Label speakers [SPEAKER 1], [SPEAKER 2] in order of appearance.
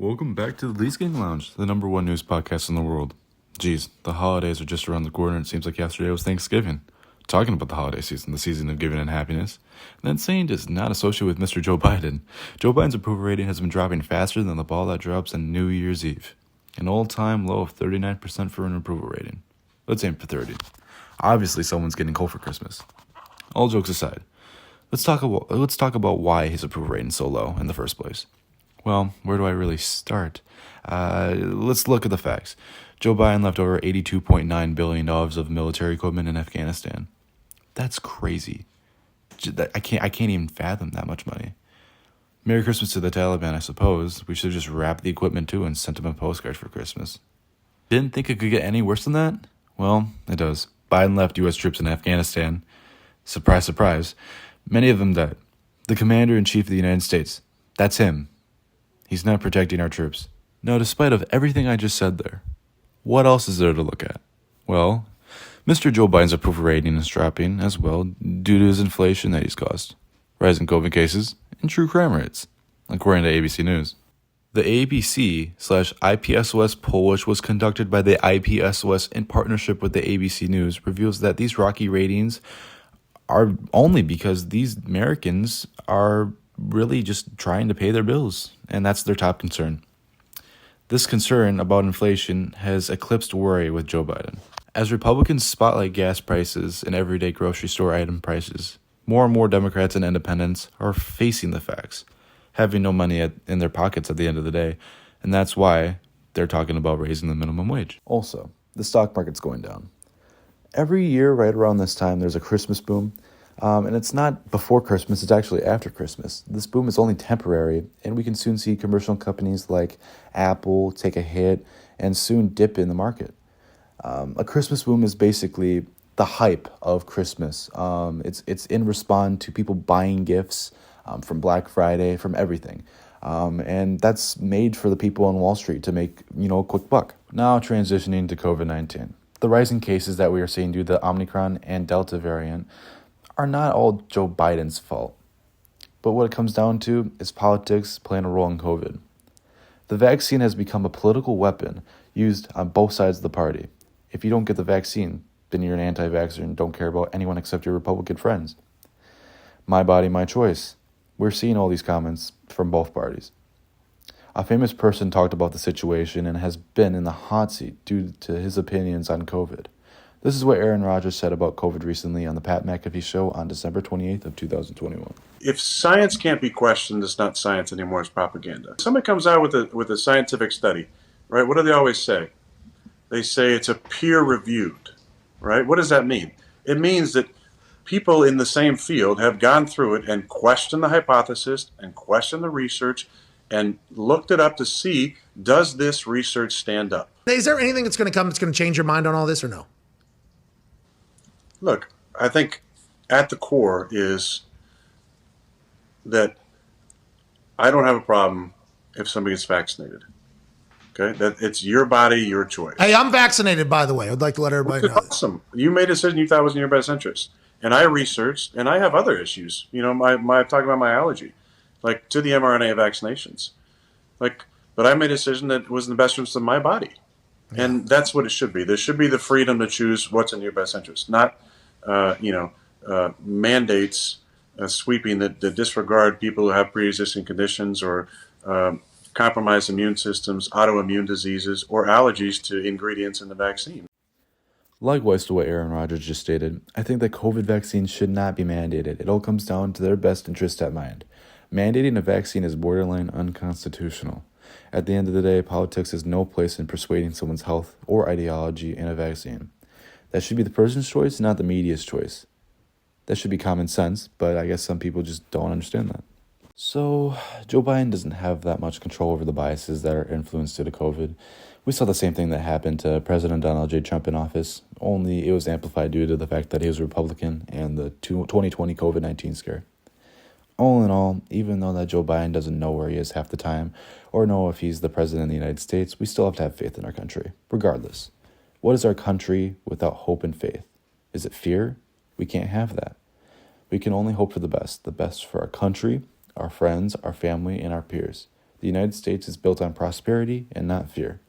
[SPEAKER 1] Welcome back to the Least Gang Lounge, the number one news podcast in the world. Geez, the holidays are just around the corner and it seems like yesterday was Thanksgiving. Talking about the holiday season, the season of giving and happiness. And that saying does not associate with Mr. Joe Biden. Joe Biden's approval rating has been dropping faster than the ball that drops on New Year's Eve. An all-time low of 39% for an approval rating. Let's aim for 30. Obviously someone's getting cold for Christmas. All jokes aside, let's talk about why his approval rating is so low in the first place. Well, where do I really start? Let's look at the facts. Joe Biden left over $82.9 billion of military equipment in Afghanistan. That's crazy. I can't even fathom that much money. Merry Christmas to the Taliban, I suppose. We should have just wrapped the equipment too and sent them a postcard for Christmas. Didn't think it could get any worse than that? Well, it does. Biden left U.S. troops in Afghanistan. Surprise, surprise. Many of them died. The Commander-in-Chief of the United States. That's him. He's not protecting our troops. Now, despite of everything I just said there, what else is there to look at? Well, Mr. Joe Biden's approval rating is dropping as well due to his inflation that he's caused, rising COVID cases, and true crime rates, according to ABC News. The ABC/IPSOS poll, which was conducted by the IPSOS in partnership with the ABC News, reveals that these rocky ratings are only because these Americans are really just trying to pay their bills, and that's their top concern. This concern about inflation has eclipsed worry with Joe Biden. As Republicans spotlight gas prices and everyday grocery store item prices, more and more Democrats and independents are facing the facts, having no money in their pockets at the end of the day, and that's why they're talking about raising the minimum wage. Also, the stock market's going down. Every year, right around this time, there's a Christmas boom. And it's not before Christmas, it's actually after Christmas. This boom is only temporary, and we can soon see commercial companies like Apple take a hit and soon dip in the market. A Christmas boom is basically the hype of Christmas. It's in response to people buying gifts from Black Friday, from everything. And that's made for the people on Wall Street to make, a quick buck. Now transitioning to COVID-19. The rising cases that we are seeing due to the Omicron and Delta variant are not all Joe Biden's fault. But what it comes down to is politics playing a role in COVID. The vaccine has become a political weapon used on both sides of the party. If you don't get the vaccine, then you're an anti-vaxxer and don't care about anyone except your Republican friends. My body, my choice. We're seeing all these comments from both parties. A famous person talked about the situation and has been in the hot seat due to his opinions on COVID. This is what Aaron Rodgers said about COVID recently on the Pat McAfee Show on December 28th of 2021.
[SPEAKER 2] If science can't be questioned, it's not science anymore, it's propaganda. Somebody comes out with a scientific study, right? What do they always say? They say it's a peer-reviewed, right? What does that mean? It means that people in the same field have gone through it and questioned the hypothesis and questioned the research and looked it up to see, does this research stand up?
[SPEAKER 3] Is there anything that's going to come that's going to change your mind on all this or no?
[SPEAKER 2] Look, I think at the core is that I don't have a problem if somebody gets vaccinated. Okay? That it's your body, your choice.
[SPEAKER 3] Hey, I'm vaccinated, by the way. I'd like to let everybody know.
[SPEAKER 2] Awesome. You made a decision you thought was in your best interest. And I researched, and I have other issues. I'm talking about my allergy, like to the mRNA vaccinations. But I made a decision that was in the best interest of my body. Yeah. And that's what it should be. There should be the freedom to choose what's in your best interest, not mandates sweeping that disregard people who have pre-existing conditions or compromised immune systems, autoimmune diseases, or allergies to ingredients in the vaccine.
[SPEAKER 1] Likewise to what Aaron Rodgers just stated, I think that COVID vaccines should not be mandated. It all comes down to their best interest at mind. Mandating a vaccine is borderline unconstitutional. At the end of the day, politics has no place in persuading someone's health or ideology in a vaccine. That should be the person's choice, not the media's choice. That should be common sense, but I guess some people just don't understand that. So, Joe Biden doesn't have that much control over the biases that are influenced due to COVID. We saw the same thing that happened to President Donald J. Trump in office, only it was amplified due to the fact that he was a Republican and the 2020 COVID-19 scare. All in all, even though that Joe Biden doesn't know where he is half the time, or know if he's the president of the United States, we still have to have faith in our country, regardless. What is our country without hope and faith? Is it fear? We can't have that. We can only hope for the best for our country, our friends, our family, and our peers. The United States is built on prosperity and not fear.